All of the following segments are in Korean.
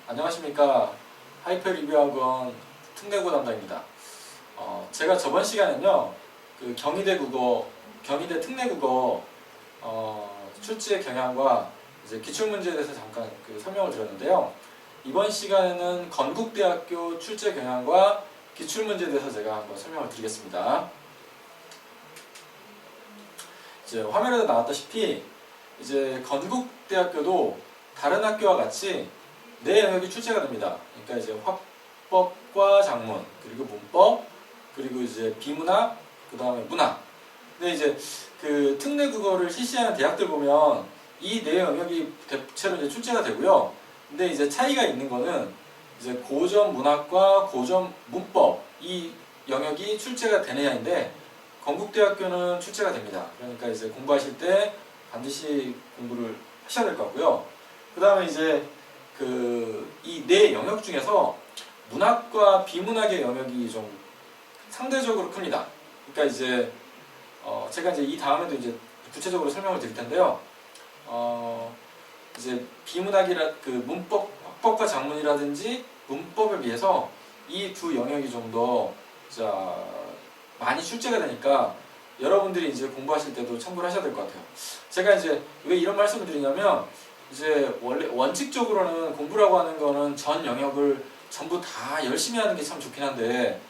안녕하십니까. 하이퍼 리뷰학원 특내고 담당입니다. 제가 저번 시간에는요, 그 경희대 특내국어 출제의 경향과 이제 기출문제에 대해서 잠깐 설명을 드렸는데요. 이번 시간에는 건국대학교 출제 경향과 기출문제에 대해서 제가 한번 설명을 드리겠습니다. 이제 화면에도 나왔다시피 이제 건국대학교도 다른 학교와 같이 네 영역이 출제가 됩니다. 그러니까 이제 화법과 작문, 그리고 문법, 그리고 이제 비문학, 그 다음에 문학. 근데 이제 그 특내국어를 실시하는 대학들 보면 이 네 영역이 대체로 이제 출제가 되고요. 근데 이제 차이가 있는 거는 이제 고전 문학과 고전 문법 이 영역이 출제가 되느냐인데, 건국대학교는 출제가 됩니다. 그러니까 이제 공부하실 때 반드시 공부를 하셔야 될 것 같고요. 그 다음에 이제 이 네 영역 중에서 문학과 비문학의 영역이 좀 상대적으로 큽니다. 그러니까 이제 제가 이제 이 다음에도 이제 구체적으로 설명을 드릴 텐데요. 이제 문법, 화법과 작문이라든지 문법에 비해서 이 두 영역이 좀 더 많이 출제가 되니까 여러분들이 이제 공부하실 때도 참고를 하셔야 될 것 같아요. 제가 이제 왜 이런 말씀을 드리냐면, 이제 원래 원칙적으로는 공부라고 하는 거는 전 영역을 전부 다 열심히 하는 게 참 좋긴 한데,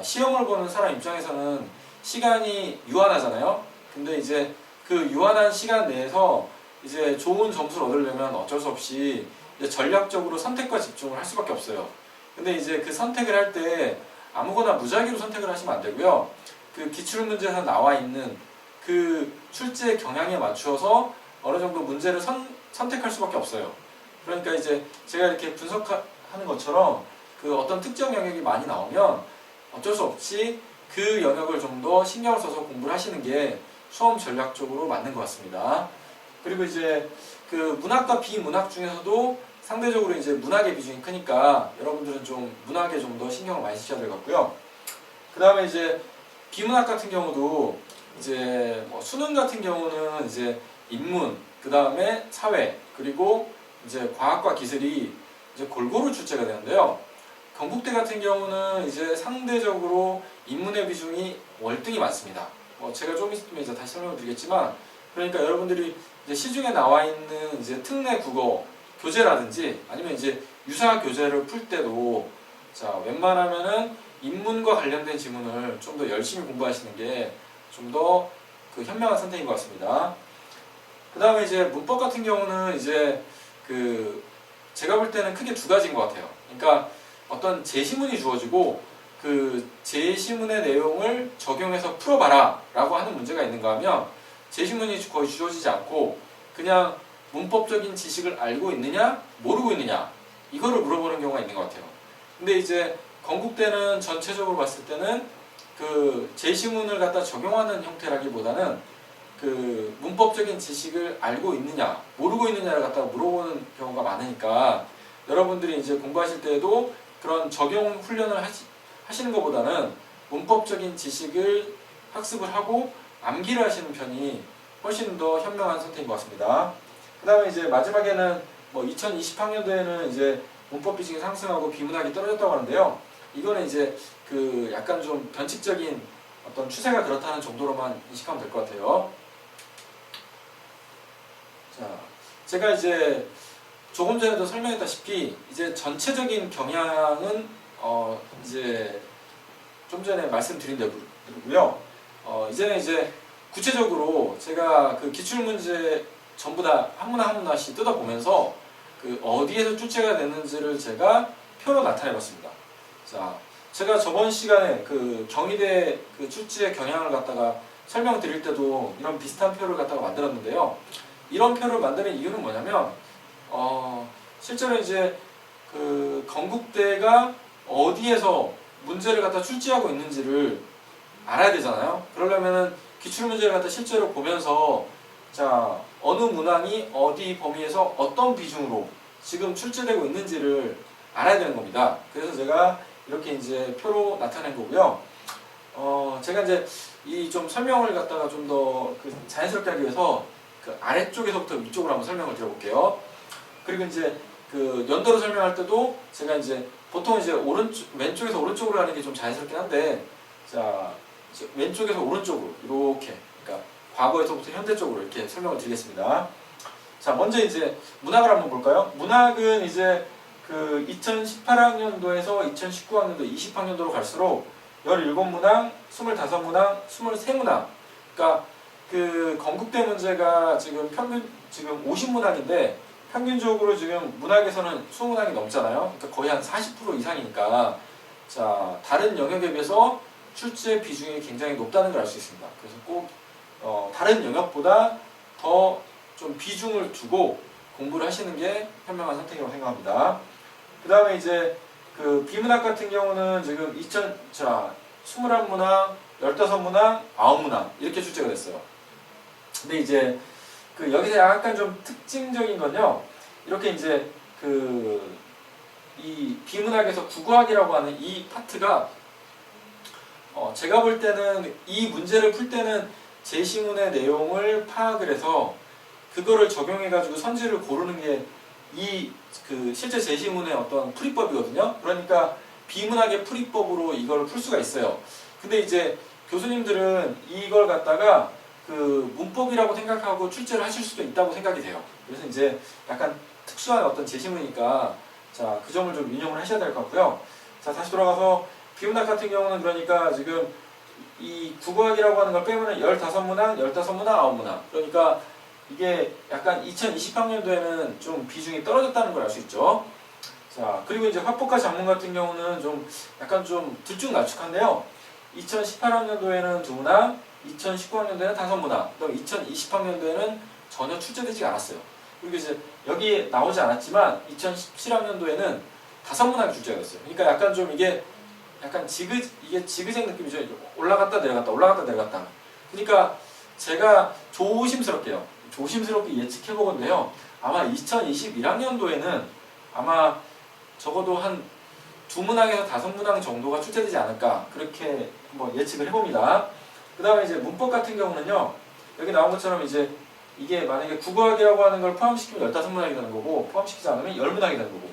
시험을 보는 사람 입장에서는 시간이 유한하잖아요. 근데 이제 그 유한한 시간 내에서 이제 좋은 점수를 얻으려면 어쩔 수 없이 이제 전략적으로 선택과 집중을 할 수밖에 없어요. 근데 이제 그 선택을 할 때 아무거나 무작위로 선택을 하시면 안 되고요. 그 기출문제에서 나와 있는 그 출제 경향에 맞추어서 어느 정도 문제를 선택할 수밖에 없어요. 그러니까 이제 제가 이렇게 분석하는 것처럼 그 어떤 특정 영역이 많이 나오면 어쩔 수 없이 그 영역을 좀 더 신경을 써서 공부를 하시는 게 수험 전략적으로 맞는 것 같습니다. 그리고 이제 그 문학과 비문학 중에서도 상대적으로 이제 문학의 비중이 크니까 여러분들은 좀 문학에 좀 더 신경을 많이 쓰셔야 될 것 같고요. 그 다음에 이제 비문학 같은 경우도 이제 수능 같은 경우는 이제 인문, 그 다음에 사회, 그리고 이제 과학과 기술이 이제 골고루 출제가 되는데요. 경북대 같은 경우는 이제 상대적으로 인문의 비중이 월등히 많습니다. 제가 좀 있으면 이제 다시 설명을 드리겠지만, 그러니까 여러분들이 이제 시중에 나와 있는 이제 특내 국어 교재라든지 아니면 이제 유사 교재를 풀 때도 웬만하면은 인문과 관련된 지문을 좀 더 열심히 공부하시는 게 좀 더 그 현명한 선택인 것 같습니다. 그 다음에 이제 문법 같은 경우는 이제 제가 볼 때는 크게 두 가지인 것 같아요. 그러니까 어떤 제시문이 주어지고 그 제시문의 내용을 적용해서 풀어봐라 라고 하는 문제가 있는가 하면, 제시문이 거의 주어지지 않고 그냥 문법적인 지식을 알고 있느냐 모르고 있느냐 이거를 물어보는 경우가 있는 것 같아요. 근데 이제 건국대는 전체적으로 봤을 때는 그 제시문을 갖다 적용하는 형태라기보다는 그 문법적인 지식을 알고 있느냐 모르고 있느냐를 갖다가 물어보는 경우가 많으니까, 여러분들이 이제 공부하실 때에도 그런 적용 훈련을 하시는 것보다는 문법적인 지식을 학습을 하고 암기를 하시는 편이 훨씬 더 현명한 선택인 것 같습니다. 그 다음에 이제 마지막에는 2020학년도에는 이제 문법 비중이 상승하고 비문학이 떨어졌다고 하는데요. 이거는 이제 그 약간 좀 변칙적인 어떤 추세가 그렇다는 정도로만 인식하면 될 것 같아요. 제가 이제 조금 전에도 설명했다시피 이제 전체적인 경향은 이제 좀 전에 말씀드린 대로고요. 이제는 이제 구체적으로 제가 그 기출문제 전부 다 한문하씩 뜯어보면서 그 어디에서 출제가 됐는지를 제가 표로 나타내봤습니다. 제가 저번 시간에 그 경희대 그 출제 경향을 갖다가 설명드릴 때도 이런 비슷한 표를 갖다가 만들었는데요. 이런 표를 만드는 이유는 뭐냐면, 실제로 이제 그 건국대가 어디에서 문제를 갖다 출제하고 있는지를 알아야 되잖아요. 그러려면은 기출문제를 갖다 실제로 보면서 어느 문항이 어디 범위에서 어떤 비중으로 지금 출제되고 있는지를 알아야 되는 겁니다. 그래서 제가 이렇게 이제 표로 나타낸 거고요. 제가 이제 이 좀 설명을 갖다가 좀 더 자연스럽게 하기 위해서 그 아래쪽에서부터 위쪽으로 한번 설명을 드려볼게요. 그리고 이제 그 연도로 설명할 때도 제가 이제 보통 이제 왼쪽에서 오른쪽으로 가는 게 좀 자연스럽긴 한데, 자, 왼쪽에서 오른쪽으로 이렇게, 그러니까 과거에서부터 현대 쪽으로 이렇게 설명을 드리겠습니다. 자, 먼저 이제 문학을 한번 볼까요? 문학은 이제 그 2018학년도에서 2019학년도, 20학년도로 갈수록 17문항, 25문항, 23문항. 그러니까 그 건국대 문제가 지금 평균 지금 50문항인데 평균적으로 지금 문학에서는 20문항이 넘잖아요. 그러니까 거의 한 40% 이상이니까, 자, 다른 영역에 비해서 출제 비중이 굉장히 높다는 걸 알 수 있습니다. 그래서 꼭 다른 영역보다 더 좀 비중을 두고 공부를 하시는 게 현명한 선택이라고 생각합니다. 그 다음에 이제 그 비문학 같은 경우는 지금 21문항, 15문항, 9문항 이렇게 출제가 됐어요. 근데 이제 그 여기서 약간 좀 특징적인 건요, 이렇게 이제 그 이 비문학에서 국어학이라고 하는 이 파트가 제가 볼 때는 이 문제를 풀 때는 제시문의 내용을 파악을 해서 그거를 적용해 가지고 선지를 고르는 게 이 그 실제 제시문의 어떤 풀이법이거든요. 그러니까 비문학의 풀이법으로 이걸 풀 수가 있어요. 근데 이제 교수님들은 이걸 갖다가 그 문법이라고 생각하고 출제를 하실 수도 있다고 생각이 돼요. 그래서 이제 약간 특수한 어떤 제시문이니까, 자, 그 점을 좀 유념을 하셔야 될 것 같고요. 자, 다시 돌아가서 비문학 같은 경우는 그러니까 지금 이 국어학이라고 하는 걸 빼면은 15문항, 15문항, 9문항. 그러니까 이게 약간 2020학년도에는 좀 비중이 떨어졌다는 걸 알 수 있죠. 자, 그리고 이제 화법과 작문 같은 경우는 좀 약간 좀 들쭉날쭉한데요. 2018학년도에는 2문항, 2019학년도에는 5문항, 그다음 2020학년도에는 전혀 출제되지 않았어요. 그리고 이제 여기 나오지 않았지만 2017학년도에는 5문항이 출제가 됐어요. 그러니까 약간 좀 이게 약간 지그재 느낌이죠. 올라갔다 내려갔다, 올라갔다 내려갔다. 그러니까 제가 조심스럽게 예측해보건데요. 아마 2021학년도에는 아마 적어도 한 2문항에서 5문항 정도가 출제되지 않을까, 그렇게 한번 예측을 해봅니다. 그 다음에 이제 문법 같은 경우는요, 여기 나온 것처럼 이제 이게 만약에 국어학이라고 하는 걸 포함시키면 15문항이 되는 거고, 포함시키지 않으면 10문항이 되는 거고,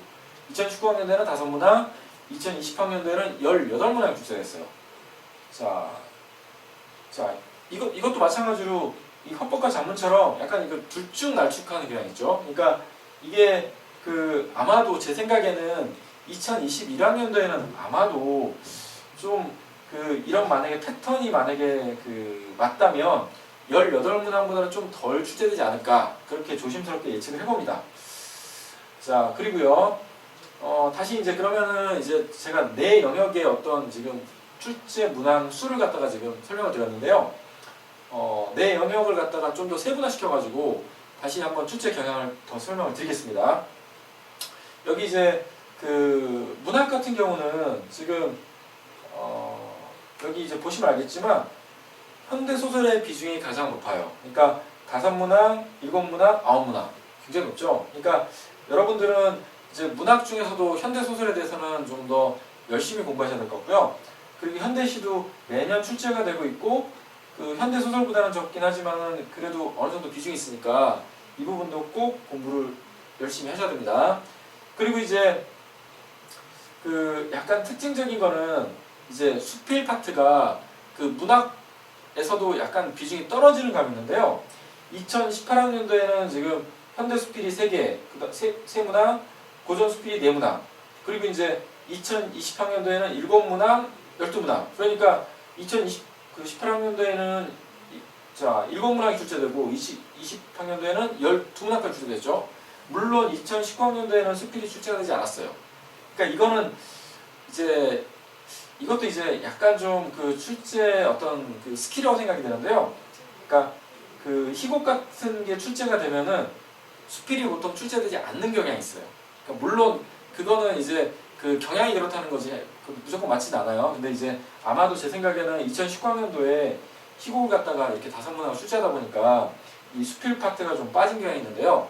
2019학년도에는 5문항, 2020학년도에는 18문항이 출제됐어요. 자, 이것도 마찬가지로 이 화법과 작문처럼 약간 이거 들쭉날쭉하는 경향이 있죠. 그러니까 이게 그 아마도 제 생각에는 2021학년도에는 아마도 좀 그 이런 만약에 패턴이 만약에 그 맞다면 18문항보다는 좀 덜 출제되지 않을까, 그렇게 조심스럽게 예측을 해봅니다. 자, 그리고요, 다시 이제 그러면은 이제 제가 내 영역의 어떤 지금 출제 문항 수를 갖다가 지금 설명을 드렸는데요. 내 영역을 갖다가 좀 더 세분화시켜가지고 다시 한번 출제 경향을 더 설명을 드리겠습니다. 여기 이제 그 문학 같은 경우는 지금 여기 이제 보시면 알겠지만 현대 소설의 비중이 가장 높아요. 그러니까 5문항, 7문항, 9문항 굉장히 높죠. 그러니까 여러분들은 이제 문학 중에서도 현대 소설에 대해서는 좀 더 열심히 공부하셔야 될 것 같고요. 그리고 현대시도 매년 출제가 되고 있고, 그 현대 소설보다는 적긴 하지만은 그래도 어느 정도 비중이 있으니까 이 부분도 꼭 공부를 열심히 하셔야 됩니다. 그리고 이제 그 약간 특징적인 거는 이제 수필 파트가 그 문학에서도 약간 비중이 떨어지는 감이 있는데요. 2018학년도에는 지금 현대 수필이 3개, 그다음 3문항, 고전 수필이 4문항, 그리고 이제 2020학년도에는 7문항, 12문항. 그러니까 2018학년도에는 자, 7문항이 출제되고 20학년도에는 12문항까지 출제됐죠. 물론 2019학년도에는 수필이 출제가 되지 않았어요. 그러니까 이거는 이제 이것도 이제 약간 좀 그 출제 어떤 그 스킬이라고 생각이 되는데요. 그러니까 그 희곡 같은 게 출제가 되면은 수필이 보통 출제되지 않는 경향이 있어요. 그러니까 물론 그거는 이제 그 경향이 그렇다는 거지 무조건 맞진 않아요. 근데 이제 아마도 제 생각에는 2019학년도에 희곡을 갖다가 이렇게 5문항을 출제하다 보니까 이 수필 파트가 좀 빠진 경향이 있는데요.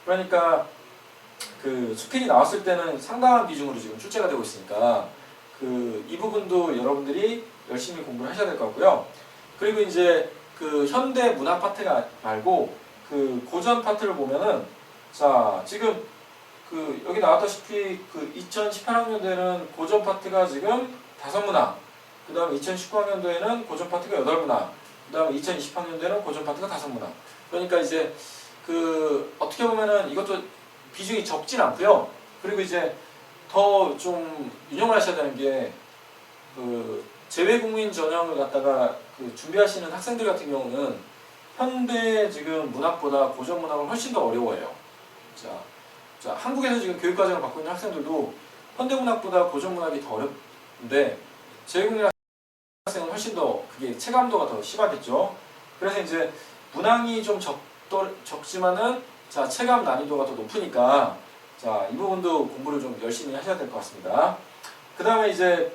그러니까 그 수필이 나왔을 때는 상당한 비중으로 지금 출제가 되고 있으니까 그 이 부분도 여러분들이 열심히 공부를 하셔야 될 것 같고요. 그리고 이제 그 현대 문학 파트가 말고 그 고전 파트를 보면은 자, 지금 여기 나왔다시피 2018학년도에는 고전 파트가 지금 5문항, 그 다음에 2019학년도에는 고전 파트가 8문항, 그 다음에 2020학년도에는 고전 파트가 5문항. 그러니까 이제 어떻게 보면은 이것도 비중이 적진 않고요. 그리고 이제 더 좀 유념을 하셔야 되는 게 재외국민 전형을 갖다가 준비하시는 학생들 같은 경우는 현대 지금 문학보다 고전 문학은 훨씬 더 어려워해요. 자, 한국에서 지금 교육과정을 받고 있는 학생들도 현대 문학보다 고전 문학이 더 어렵는데 재외국민 학생은 훨씬 더 그게 체감도가 더 심하겠죠. 그래서 이제 문항이 좀 적지만은 자, 체감 난이도가 더 높으니까 자, 이 부분도 공부를 좀 열심히 하셔야 될 것 같습니다. 그 다음에 이제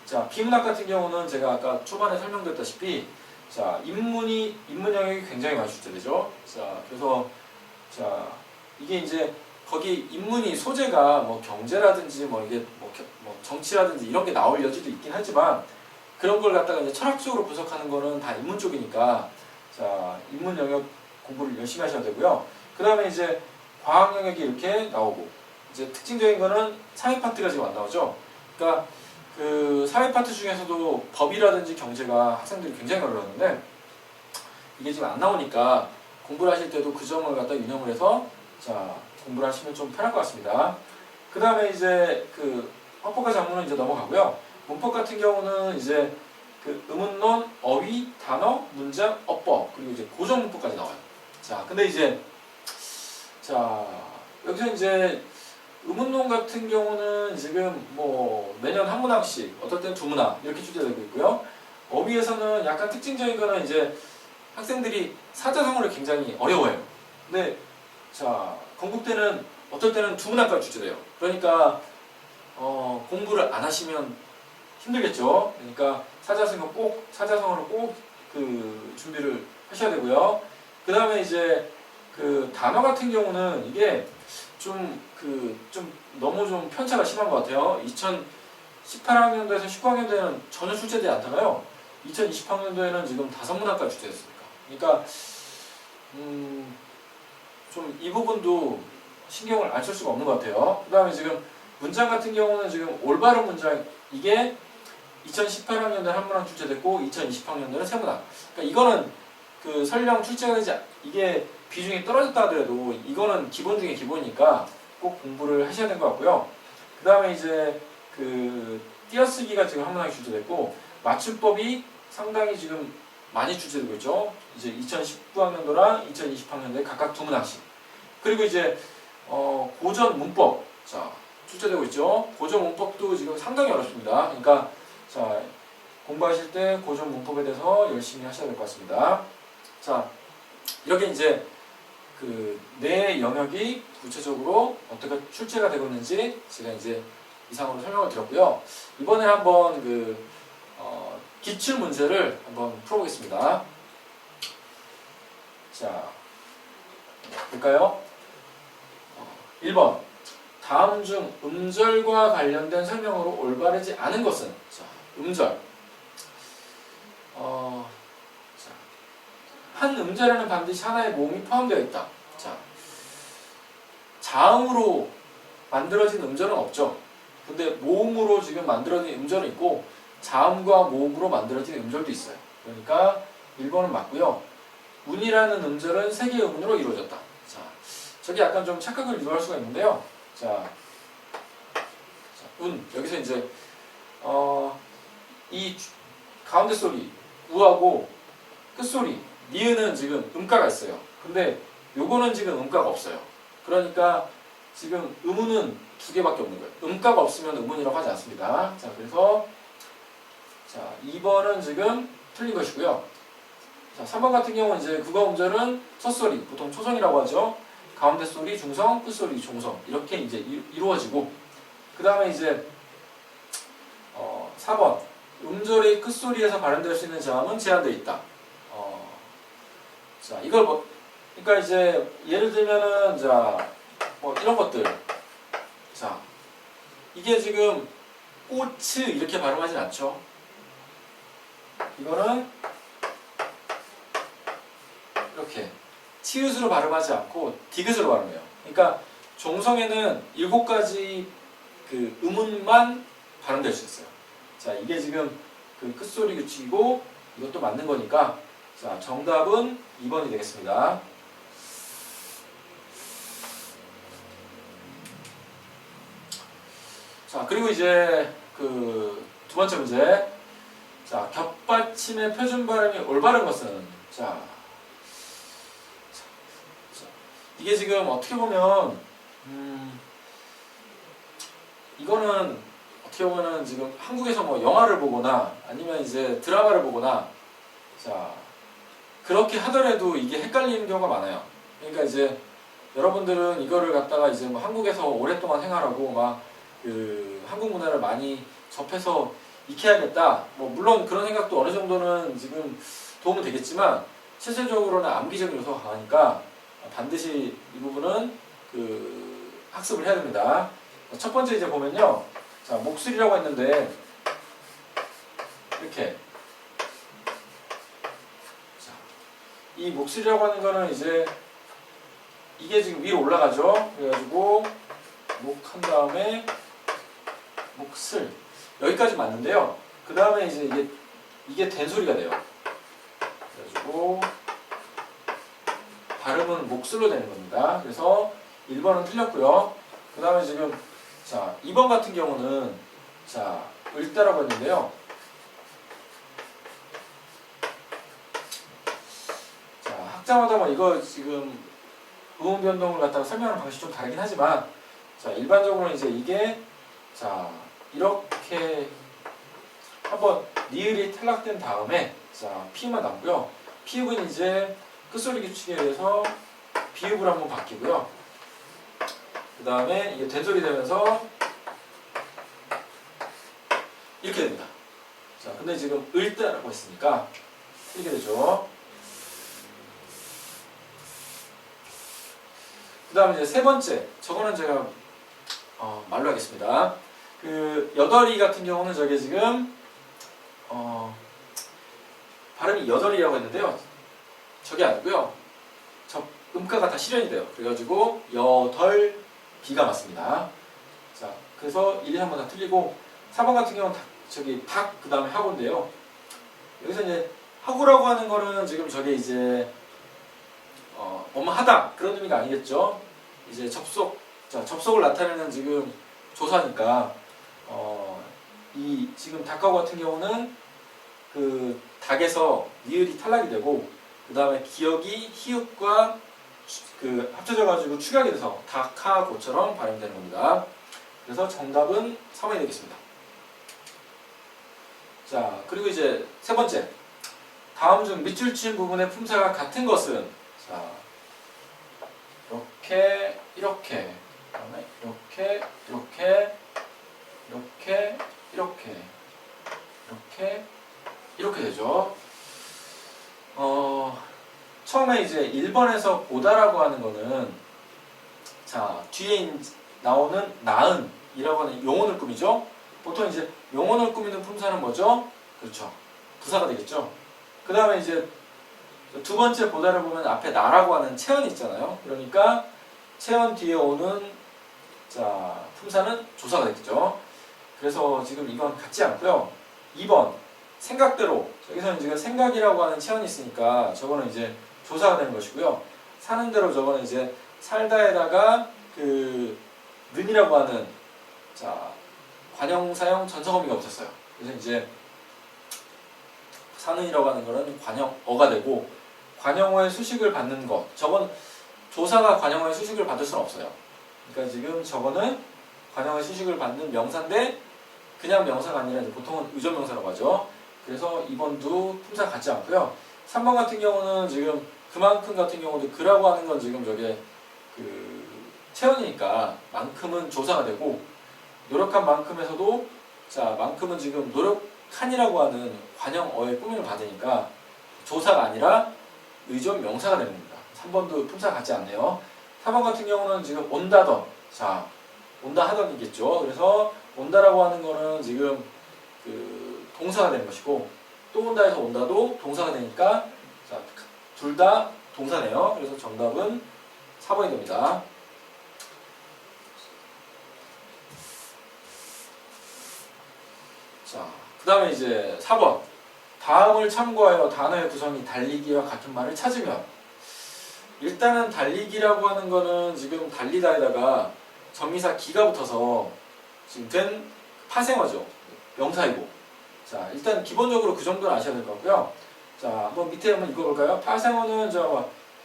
자, 비문학 같은 경우는 제가 아까 초반에 설명드렸다시피 자, 인문 영역이 굉장히 많이 출제되죠. 자, 그래서 자, 이게 이제 거기 인문이 소재가 뭐 경제라든지 이게 뭐 정치라든지 이런 게 나올 여지도 있긴 하지만 그런 걸 갖다가 이제 철학적으로 분석하는 거는 다 인문 쪽이니까 자, 인문 영역 공부를 열심히 하셔야 되고요. 그 다음에 이제 과학 영역이 이렇게 나오고 이제 특징적인 거는 사회 파트가 지금 안 나오죠. 그러니까 사회 파트 중에서도 법이라든지 경제가 학생들이 굉장히 어려웠는데 이게 지금 안 나오니까 공부를 하실 때도 그 점을 갖다 유념을 해서 자, 공부를 하시면 좀 편할 것 같습니다. 그 다음에 이제 헌법과 작문은 이제 넘어가고요. 문법 같은 경우는 이제 의문론, 어휘, 단어, 문장, 어법 그리고 이제 고전 문법까지 나와요. 자, 근데 이제 자, 여기서 이제 의문론 같은 경우는 지금 뭐 매년 한 문항씩, 어떨 때는 2문항 이렇게 출제되고 있고요. 어휘에서는 약간 특징적인 거는 이제 학생들이 사자성어를 굉장히 어려워해요. 근데 자, 건국대는 어떨 때는 2문항까지 출제돼요. 그러니까 공부를 안 하시면 힘들겠죠. 그러니까 사자성어를 꼭 준비를 하셔야 되고요. 그 다음에 이제 단어 같은 경우는 이게 좀 너무 좀 편차가 심한 것 같아요. 2018학년도에서 19학년도에는 전혀 출제되지 않다가요. 2020학년도에는 지금 5문항까지 출제됐습니다. 그러니까 좀 이 부분도 신경을 안 쓸 수가 없는 것 같아요. 그 다음에 지금 문장 같은 경우는 지금 올바른 문장 이게 2018학년도에 한 문항 출제됐고 2020학년도에는 3문항. 그러니까 이거는 설령 출제가 되지 이게 비중이 떨어졌다 하더라도 이거는 기본 중에 기본이니까 꼭 공부를 하셔야 될 것 같고요. 그 다음에 이제 띄어쓰기가 지금 한 문항이 출제됐고 맞춤법이 상당히 지금 많이 출제되고 있죠. 이제 2019학년도랑 2020학년도에 각각 2문항씩. 그리고 이제 고전 문법 자 출제되고 있죠. 고전 문법도 지금 상당히 어렵습니다. 그러니까 자 공부하실 때 고전 문법에 대해서 열심히 하셔야 될 것 같습니다. 자 이렇게 이제 내 영역이 구체적으로 어떻게 출제가 되고 있는지 제가 이제 이상으로 설명을 드렸고요. 이번에 한번 기출 문제를 한번 풀어보겠습니다. 자, 볼까요? 1번. 다음 중 음절과 관련된 설명으로 올바르지 않은 것은? 자, 음절. 한 음절에는 반드시 하나의 모음이 포함되어 있다. 자, 자음으로 만들어진 음절은 없죠. 근데 모음으로 지금 만들어진 음절은 있고 자음과 모음으로 만들어진 음절도 있어요. 그러니까 1번은 맞고요. 운이라는 음절은 3개의 음으로 이루어졌다. 자, 저게 약간 좀 착각을 유도할 수가 있는데요. 자, 운. 여기서 이제 이 가운데 소리 우하고 끝소리 니은은 지금 음가가 있어요. 근데 요거는 지금 음가가 없어요. 그러니까 지금 음운은 2개밖에 없는 거예요. 음가가 없으면 음운이라고 하지 않습니다. 자, 그래서 자, 2번은 지금 틀린 것이고요. 자, 3번 같은 경우는 이제 국어 음절은 첫 소리, 보통 초성이라고 하죠. 가운데 소리, 중성, 끝소리, 종성 이렇게 이제 이루어지고 그 다음에 이제 4번 음절의 끝소리에서 발현될 수 있는 자음은 제한되어 있다. 자, 이걸 그러니까 이제 예를 들면은 자, 이런 것들. 자, 이게 지금 꽃츠 이렇게 발음하진 않죠. 이거는 이렇게 치읓으로 발음하지 않고 디귿으로 발음해요. 그러니까 종성에는 7가지 그 음운만 발음될 수 있어요. 자, 이게 지금 그 끝소리 규칙이고 이것도 맞는 거니까 자, 정답은 2번이 되겠습니다. 자, 그리고 이제 그 두 번째 문제. 자, 겹받침의 표준 발음이 올바른 것은 자, 이게 지금 어떻게 보면 이거는 어떻게 보면은 지금 한국에서 뭐 영화를 보거나 아니면 이제 드라마를 보거나 자, 그렇게 하더라도 이게 헷갈리는 경우가 많아요. 그러니까 이제 여러분들은 이거를 갖다가 이제 뭐 한국에서 오랫동안 생활하고 막 그 한국 문화를 많이 접해서 익혀야겠다. 뭐 물론 그런 생각도 어느 정도는 지금 도움은 되겠지만 실질적으로는 암기적인 요소가 강하니까 반드시 이 부분은 그 학습을 해야 됩니다. 첫 번째 이제 보면요. 자, 목소리라고 했는데 이렇게 자, 이 목소리라고 하는 거는 이제 이게 지금 위로 올라가죠. 그래가지고 목 한 다음에 목슬 여기까지 맞는데요. 그 다음에 이제 이게 된소리가 돼요. 그래가지고 발음은 목슬로 되는 겁니다. 그래서 1번은 틀렸고요. 그 다음에 지금 자 2번 같은 경우는 자 을다라고 했는데요. 자 학자마다 뭐 이거 지금 음운 변동을 갖다가 설명하는 방식이 좀 다르긴 하지만 자 일반적으로 이제 이게 자 이렇게 한번 니을이 탈락된 다음에 자 피읍만 남고요. 피읍은 이제 끝소리 규칙에 의해서 비읍으로 한번 바뀌고요. 그 다음에 이게 된소리 되면서 이렇게 됩니다. 자, 근데 지금 을다라고 했으니까 이렇게 되죠. 그 다음에 이제 세 번째, 저거는 제가 말로 하겠습니다. 그 여덜이 같은 경우는 저게 지금 발음이 여덜이라고 했는데요. 저게 아니고요. 저 음가가 다 실현이 돼요. 그래가지고 여덜 비가 맞습니다. 자, 그래서 1, 2, 3번 다 틀리고 4번 같은 경우는 저기 닭 그 다음에 하고인데요. 여기서 이제 하고라고 하는 거는 지금 저게 이제 하다 그런 의미가 아니겠죠. 이제 접속을 나타내는 지금 조사니까 이 지금 닭하고 같은 경우는 그 닭에서 니을이 탈락이 되고 그 다음에 기역이 히읗과 그 합쳐져 가지고 축약이 돼서 닭하고처럼 발음되는 겁니다. 그래서 정답은 3번이 되겠습니다. 자, 그리고 이제 세 번째. 다음 중 밑줄 치인 부분의 품사가 같은 것은 자, 이렇게 그다음에 이렇게 되죠. 처음에 이제 1번에서 보다라고 하는 거는 자, 뒤에 나오는 나은이라고 하는 용언을 꾸미죠. 보통 이제 용언을 꾸미는 품사는 뭐죠? 그렇죠. 부사가 되겠죠. 그 다음에 이제 두 번째 보다를 보면 앞에 나라고 하는 체언이 있잖아요. 그러니까 체언 뒤에 오는 자, 품사는 조사가 되겠죠. 그래서 지금 이건 같지 않고요. 2번 생각대로 여기서는 지금 생각이라고 하는 체언이 있으니까 저거는 이제 조사가 되는 것이고요. 사는 대로 저거는 이제 살다에다가 그 는이라고 하는 자 관형사형 전성어미가 없었어요. 그래서 이제 사는이라고 하는 거는 관형어가 되고 관형어의 수식을 받는 것 저건 조사가 관형어의 수식을 받을 수는 없어요. 그러니까 지금 저거는 관형어의 수식을 받는 명사인데 그냥 명사가 아니라 보통은 의존명사라고 하죠. 그래서 2번도 품사 같지 않고요. 3번 같은 경우는 지금 그만큼 같은 경우도 그라고 하는 건 지금 저게 그 체언이니까 만큼은 조사가 되고 노력한 만큼에서도 자 만큼은 지금 노력한이라고 하는 관형어의 꾸밈을 받으니까 조사가 아니라 의존 명사가 되는 겁니다. 3번도 품사 같지 않네요. 4번 같은 경우는 지금 온다던 자 온다 하던이겠죠. 그래서 온다라고 하는 거는 지금 그 동사가 되는 것이고 또 온다에서 온다도 동사가 되니까 자 둘 다 동사네요. 그래서 정답은 4번이 됩니다. 자, 그 다음에 이제 4번. 다음을 참고하여 단어의 구성이 달리기와 같은 말을 찾으면. 일단은 달리기라고 하는 거는 지금 달리다에다가 전미사 기가 붙어서 지금 된 파생어죠. 명사이고. 자, 일단 기본적으로 그 정도는 아셔야 될 것 같고요. 자, 한번 밑에 한번 읽어볼까요? 파생어는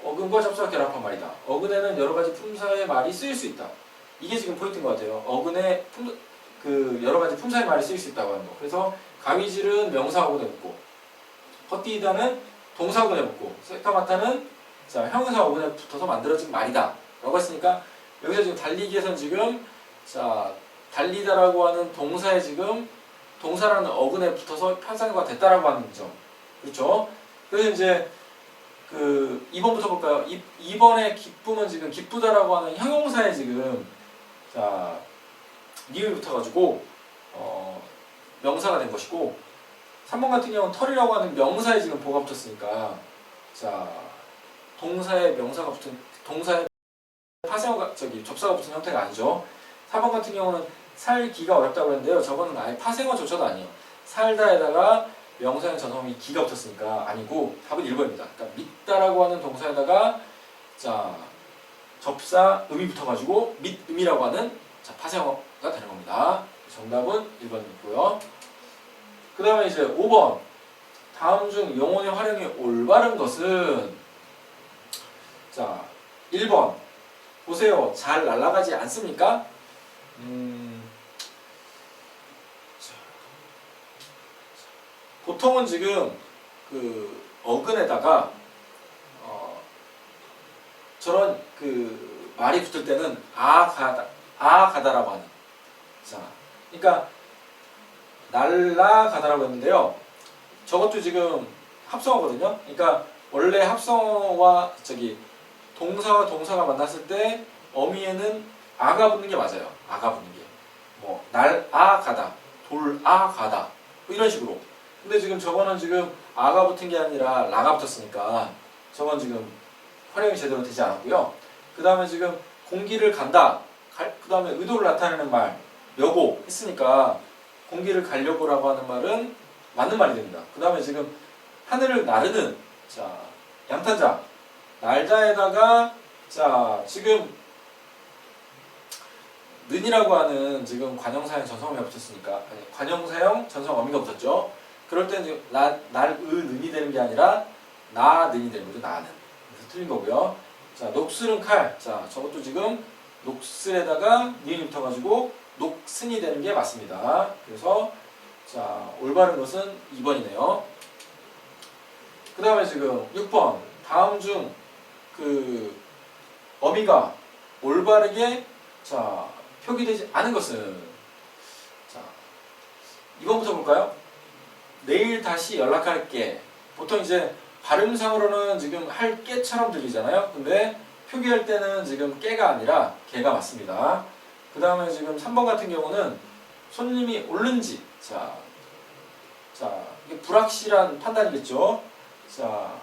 어근과 접사가 결합한 말이다. 어근에는 여러 가지 품사의 말이 쓰일 수 있다. 이게 지금 포인트인 것 같아요. 어근에 여러 가지 품사의 말이 쓰일 수 있다고 하는 거. 그래서 가위질은 명사 어근에 붙고, 헛디다는 동사 어근에 붙고, 새까맣다는 자, 형용사 어근에 붙어서 만들어진 말이다. 라고 했으니까 여기서 지금 달리기에선 지금 자, 달리다라고 하는 동사에 지금 동사라는 어근에 붙어서 파생어가 됐다라고 하는 점. 그렇죠? 그래서 이제 그 2번부터 볼까요? 2번의 기쁨은 지금 기쁘다라고 하는 형용사에 지금 자, 니을 붙어가지고 명사가 된 것이고 3번 같은 경우는 털이라고 하는 명사에 지금 보가 붙었으니까 자, 동사에 명사가 붙은 동사에 파생어가 접사가 붙은 형태가 아니죠. 4번 같은 경우는 살기가 어렵다고 했는데요. 저거는 아예 파생어조차도 아니에요. 살다에다가 명사형 전성이 기가 붙었으니까 아니고 답은 1번입니다. 그러니까 믿다라고 하는 동사에다가 자 접사 음이 붙어가지고 믿음이라고 하는 자, 파생어가 되는 겁니다. 정답은 1번이고요. 그 다음에 이제 5번 다음 중 용언의 활용이 올바른 것은 자 1번 보세요. 잘 날아가지 않습니까? 보통은 지금 그 어근에다가 저런 그 말이 붙을 때는 가다라고 하는 자, 그러니까 날라가다라고 했는데요. 저것도 지금 합성어거든요. 그러니까 원래 합성어와 동사와 동사가 만났을 때 어미에는 아가 붙는 게 맞아요. 아가 붙는 게. 뭐 가다, 가다 뭐 이런 식으로. 근데 지금 저거는 지금 아가 붙은 게 아니라 라가 붙었으니까 저건 지금 활용이 제대로 되지 않았고요. 그 다음에 지금 공기를 간다. 그 다음에 의도를 나타내는 말 여고 했으니까 공기를 가려고라고 하는 말은 맞는 말이 됩니다. 그 다음에 지금 하늘을 나르는 자 양탄자 날다에다가 자 지금 는이라고 하는 지금 관형사형 전성어미가 붙었으니까 관형사형 전성어미가 붙었죠. 그럴 때는 지금 날은이 되는 게 아니라 나는이 되는 거죠. 나는. 그래서 틀린 거고요. 자 녹슬은 칼. 자 저것도 지금 녹슬에다가 니은이 붙어가지고 녹슨이 되는 게 맞습니다. 그래서 자 올바른 것은 2번이네요. 그 다음에 지금 6번 다음 중 그 어미가 올바르게 자 표기되지 않은 것은 자 2번부터 볼까요? 내일 다시 연락할게. 보통 이제 발음상으로는 지금 할 깨처럼 들리잖아요. 근데 표기할 때는 지금 깨가 아니라 개가 맞습니다. 그 다음에 지금 3번 같은 경우는 손님이 옳는지 자 이게 불확실한 판단이겠죠. 자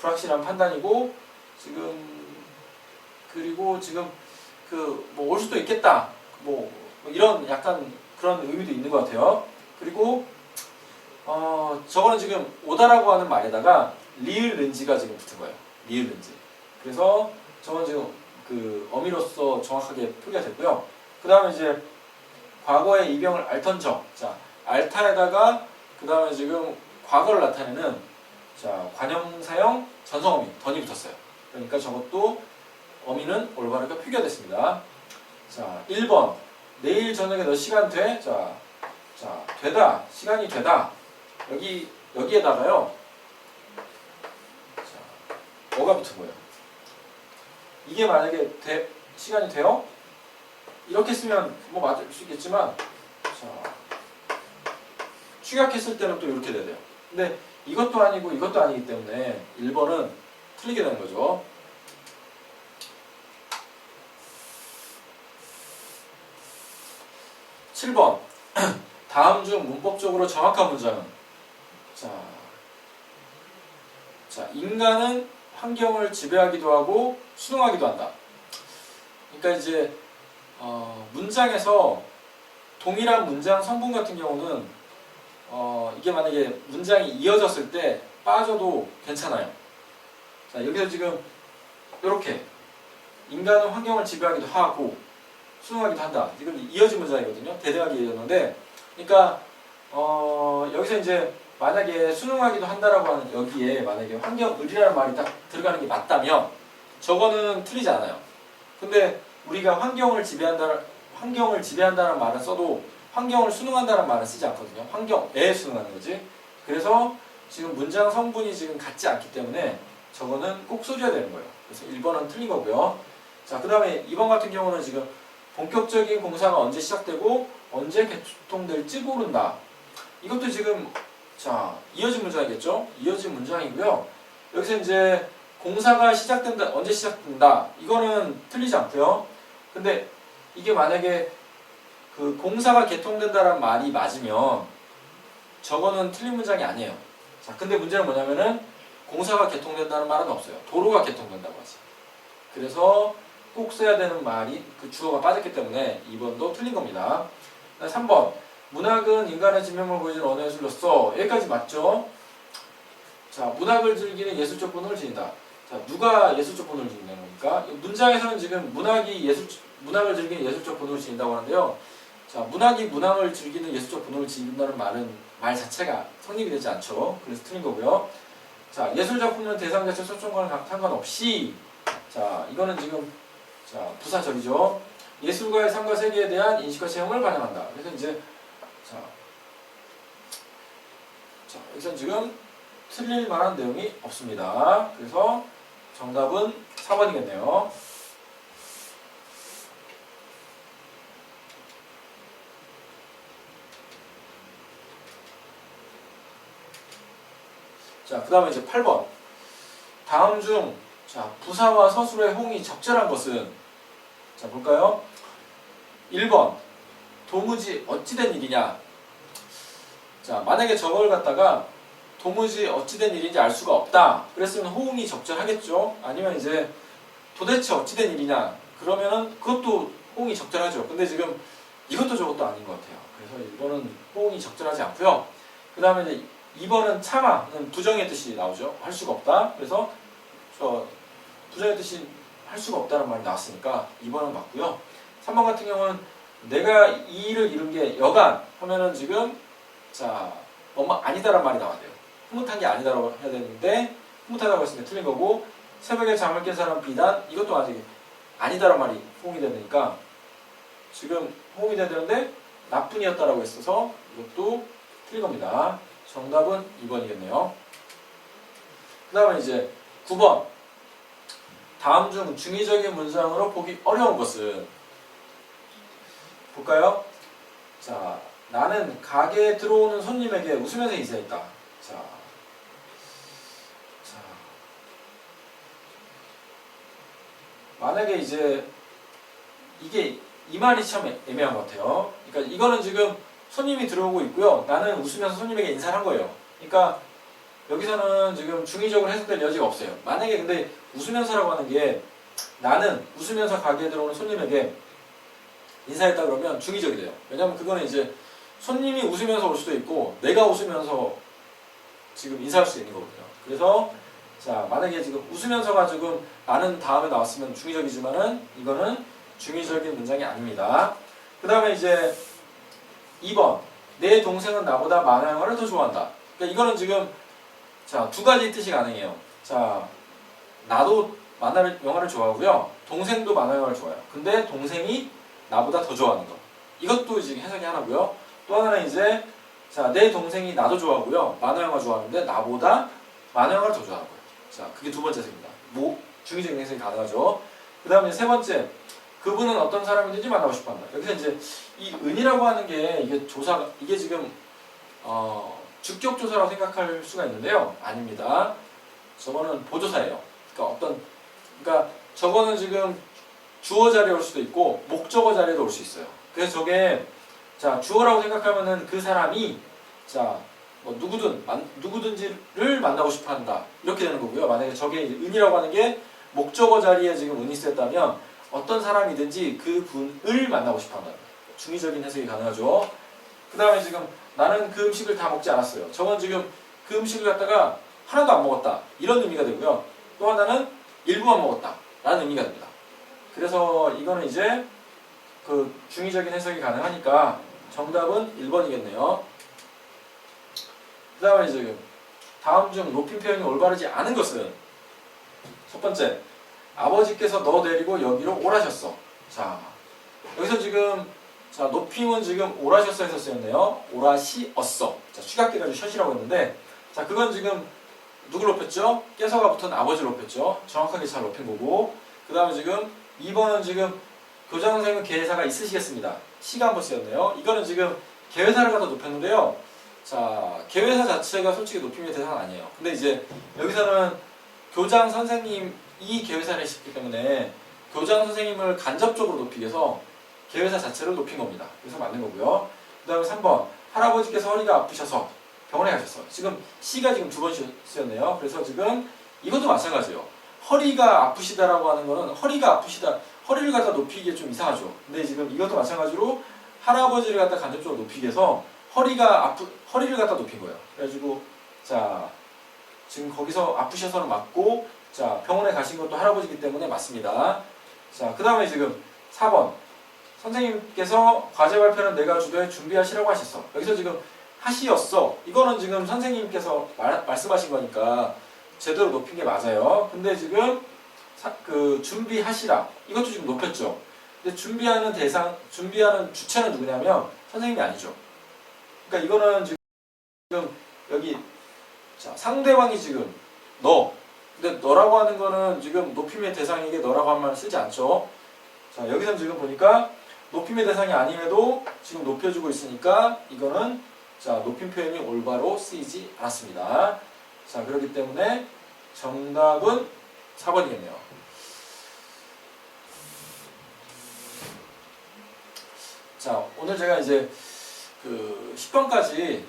불확실한 판단이고 지금 그리고 지금 그 뭐 올 수도 있겠다. 뭐 이런 약간 그런 의미도 있는 것 같아요. 그리고 저거는 지금 오다라고 하는 말에다가 리을 른지가 지금 붙은 거예요. 리을 른지. 그래서 저건 지금 그 어미로서 정확하게 표기가 됐고요. 그 다음에 이제 과거의 이병을 앓던 적. 자, 앓다에다가 그 다음에 지금 과거를 나타내는 자 관형사형 전성어미 던이 붙었어요. 그러니까 저것도 어미는 올바르게 표기가 됐습니다. 자, 1번 내일 저녁에 너 시간 돼? 자, 되다. 시간이 되다. 여기에다가요. 자, 뭐가 붙은 거예요? 이게 만약에 시간이 돼요? 이렇게 쓰면 뭐 맞을 수 있겠지만 자, 축약했을 때는 또 이렇게 돼야 돼요. 근데 이것도 아니고 이것도 아니기 때문에 1번은 틀리게 되는 거죠. 7번 다음 중 문법적으로 정확한 문장은 자 인간은 환경을 지배하기도 하고 수능하기도 한다. 그러니까 이제 문장에서 동일한 문장 성분 같은 경우는 이게 만약에 문장이 이어졌을 때 빠져도 괜찮아요. 자, 여기서 지금 이렇게 인간은 환경을 지배하기도 하고 수능하기도 한다. 이건 이어진 문장이거든요. 대등하게 이어졌는데, 그러니까 여기서 이제 만약에 수능하기도 한다라고 하는 여기에 만약에 환경을이라는 말이 딱 들어가는 게 맞다면 저거는 틀리지 않아요. 근데 우리가 환경을 지배한다는 말을 써도 환경을 수능한다는 말을 쓰지 않거든요. 환경에 수능하는 거지. 그래서 지금 문장 성분이 지금 같지 않기 때문에 저거는 꼭 써줘야 되는 거예요. 그래서 1번은 틀린 거고요. 자, 그 다음에 2번 같은 경우는 지금 본격적인 공사가 언제 시작되고 언제 개통될지 모른다. 이것도 지금 자 이어진 문장이겠죠? 이어진 문장이고요. 여기서 이제 공사가 시작된다, 언제 시작된다. 이거는 틀리지 않고요. 근데 이게 만약에 그 공사가 개통된다는 말이 맞으면 저거는 틀린 문장이 아니에요. 자, 근데 문제는 뭐냐면은 공사가 개통된다는 말은 없어요. 도로가 개통된다고 하지. 그래서 꼭 써야 되는 말이 그 주어가 빠졌기 때문에 2번도 틀린 겁니다. 3번 문학은 인간의 진면을 보여주는 언어의 예술로서 여기까지 맞죠? 자, 문학을 즐기는 예술적 본능을 지닌다. 자, 누가 예술적 본능을 지니는 겁니까? 문장에서는 지금 문학을 즐기는 예술적 본능을 지닌다고 하는데요. 자, 문학이 문학을 즐기는 예술적 본능을 지닌다는 말 자체가 성립이 되지 않죠. 그래서 틀린 거고요. 자, 예술작품은 대상 자체 초점과는 상관없이 자, 이거는 지금 자, 부사절이죠. 예술가의 삶과 세계에 대한 인식과 체험을 반영한다. 그래서 이제 자, 여기서 지금 틀릴 만한 내용이 없습니다. 그래서 정답은 4번이겠네요. 자, 그 다음에 이제 8번. 다음 중, 자, 부사와 서술의 호응이 적절한 것은, 자, 볼까요? 1번. 도무지 어찌된 일이냐. 자, 만약에 저걸 갖다가 도무지 어찌된 일인지 알 수가 없다. 그랬으면 호응이 적절하겠죠. 아니면 이제 도대체 어찌된 일이냐. 그러면은 그것도 호응이 적절하죠. 근데 지금 이것도 저것도 아닌 것 같아요. 그래서 1번은 호응이 적절하지 않고요. 그 다음에 이제 2번은 차마는 부정의 뜻이 나오죠. 할 수가 없다. 그래서 부정의 뜻이 할 수가 없다는 말이 나왔으니까 2번은 맞고요. 3번 같은 경우는 내가 이 일을 이룬 게 여간 하면은 지금 자 아니다라는 말이 나와야 돼요. 흐뭇한 게 아니다라고 해야 되는데 흐뭇하다고 했으면 틀린 거고 새벽에 잠을 깬 사람 비단 이것도 아직 아니다라는 말이 호응이 되니까 지금 호응이 돼야 되는데 나뿐이었다라고 했어서 이것도 틀린 겁니다. 정답은 2번이겠네요. 그 다음에 이제 9번. 다음 중 중의적인 문장으로 보기 어려운 것은 볼까요? 자, 나는 가게에 들어오는 손님에게 웃으면서 인사했다. 자, 만약에 이제 이게 이 말이 참 애매한 것 같아요. 그러니까 이거는 지금 손님이 들어오고 있고요. 나는 웃으면서 손님에게 인사를 한 거예요. 그러니까 여기서는 지금 중의적으로 해석될 여지가 없어요. 만약에 근데 웃으면서라고 하는 게 나는 웃으면서 가게에 들어오는 손님에게 인사했다 그러면 중의적이 돼요. 왜냐면 그거는 이제 손님이 웃으면서 올 수도 있고 내가 웃으면서 지금 인사할 수 있는 거거든요. 그래서 자 만약에 지금 웃으면서가 지금 나는 다음에 나왔으면 중의적이지만은 이거는 중의적인 문장이 아닙니다. 그 다음에 이제 2번 내 동생은 나보다 만화 영화를 더 좋아한다. 그러니까 이거는 지금 자 두 가지 뜻이 가능해요. 자 나도 만화 영화를 좋아하고요. 동생도 만화 영화를 좋아해요. 근데 동생이 나보다 더 좋아하는 거. 이것도 지금 해석이 하나고요. 또 하나는 이제 자 내 동생이 나도 좋아하고요. 만화 영화 좋아하는데 나보다 만화 영화를 더 좋아하는 거예요. 자 그게 두 번째 해석입니다. 중의적인 해석이 가능하죠. 그 다음에 세 번째 그분은 어떤 사람이든지 만나고 싶어한다. 여기서 이제 이 은이라고 하는 게 이게 지금 주격 조사라고 생각할 수가 있는데요. 아닙니다. 저거는 보조사예요. 그러니까 저거는 지금 주어 자리에 올 수도 있고 목적어 자리에도 올 수 있어요. 그래서 저게 자 주어라고 생각하면은 그 사람이 자 뭐 누구든지를 만나고 싶어한다 이렇게 되는 거고요. 만약에 저게 은이라고 하는 게 목적어 자리에 지금 은이 쓰였다면 어떤 사람이든지 그 분을 만나고 싶어한다. 중의적인 해석이 가능하죠. 그 다음에 지금 나는 그 음식을 다 먹지 않았어요. 저건 지금 그 음식을 갖다가 하나도 안 먹었다. 이런 의미가 되고요. 또 하나는 일부만 먹었다. 라는 의미가 됩니다. 그래서 이거는 이제 그 중의적인 해석이 가능하니까 정답은 1번이겠네요. 그 다음에 지금 다음 중 높임 표현이 올바르지 않은 것은 첫 번째, 아버지께서 너 데리고 여기로 오라셨어. 자, 여기서 지금 자 높임은 지금 오라셨어에서 쓰였네요. 오라시었어. 자, 취각돼가지고 셔시라고 했는데 자 그건 지금 누굴 높였죠? 깨서가 붙은 아버지를 높였죠. 정확하게 잘 높인 거고 그 다음에 지금 2번은 지금 교장 선생님은 개회사가 있으시겠습니다. 시가 한번 쓰였네요. 이거는 지금 개회사를 갖다 높였는데요. 자, 개회사 자체가 솔직히 높임의 대상은 아니에요. 근데 이제 여기서는 교장 선생님이 개회사를 했기 때문에 교장 선생님을 간접적으로 높이기 위해서 개회사 자체를 높인 겁니다. 그래서 맞는 거고요. 그 다음에 3번 할아버지께서 허리가 아프셔서 병원에 가셨어. 지금 C가 지금 2번 쓰였네요. 그래서 지금 이것도 마찬가지예요. 허리가 아프시다라고 하는 거는 허리가 아프시다. 허리를 갖다 높이기에 좀 이상하죠. 근데 지금 이것도 마찬가지로 할아버지를 갖다 간접적으로 높이기 위해서 허리를 갖다 높인 거예요. 그래가지고 자 지금 거기서 아프셔서는 맞고 자 병원에 가신 것도 할아버지이기 때문에 맞습니다. 자 그 다음에 지금 4번 선생님께서 과제 발표는 내가 주도해 준비하시라고 하셨어. 여기서 지금 하시였어. 이거는 지금 선생님께서 말씀하신 거니까 제대로 높인 게 맞아요. 근데 지금 그 준비하시라 이것도 지금 높였죠. 근데 준비하는 주체는 누구냐면 선생님이 아니죠. 그러니까 이거는 지금 여기 자 상대방이 지금 너. 근데 너라고 하는 거는 지금 높임의 대상에게 너라고 한 말 쓰지 않죠. 자 여기서 지금 보니까 높임의 대상이 아님에도 지금 높여주고 있으니까 이거는 자 높임 표현이 올바로 쓰이지 않았습니다. 자 그렇기 때문에 정답은 4번이겠네요. 자 오늘 제가 이제 그 10번까지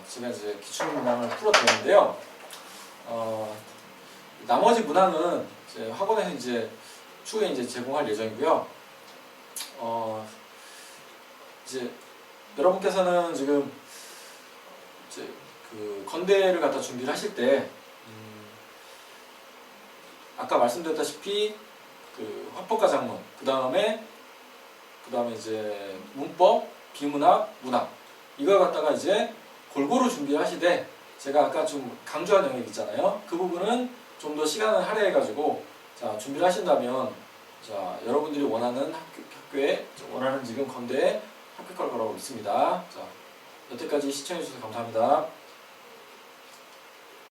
제가 이제 기출문항을 풀어드렸는데요. 나머지 문항은 이제 학원에서 이제 추후에 이제 제공할 예정이고요. 이제 여러분께서는 지금 이제 그 건대를 갖다 준비를 하실 때 아까 말씀드렸다시피 그 화법과 작문 그 다음에 이제 문법, 비문학, 문학 이걸 갖다가 이제 골고루 준비하시되 제가 아까 좀 강조한 영역 있잖아요. 그 부분은 좀 더 시간을 할애해가지고 자 준비를 하신다면 자 여러분들이 원하는 학교에 원하는 지금 건대에 합격할 거라고 믿습니다. 자 여태까지 시청해주셔서 감사합니다.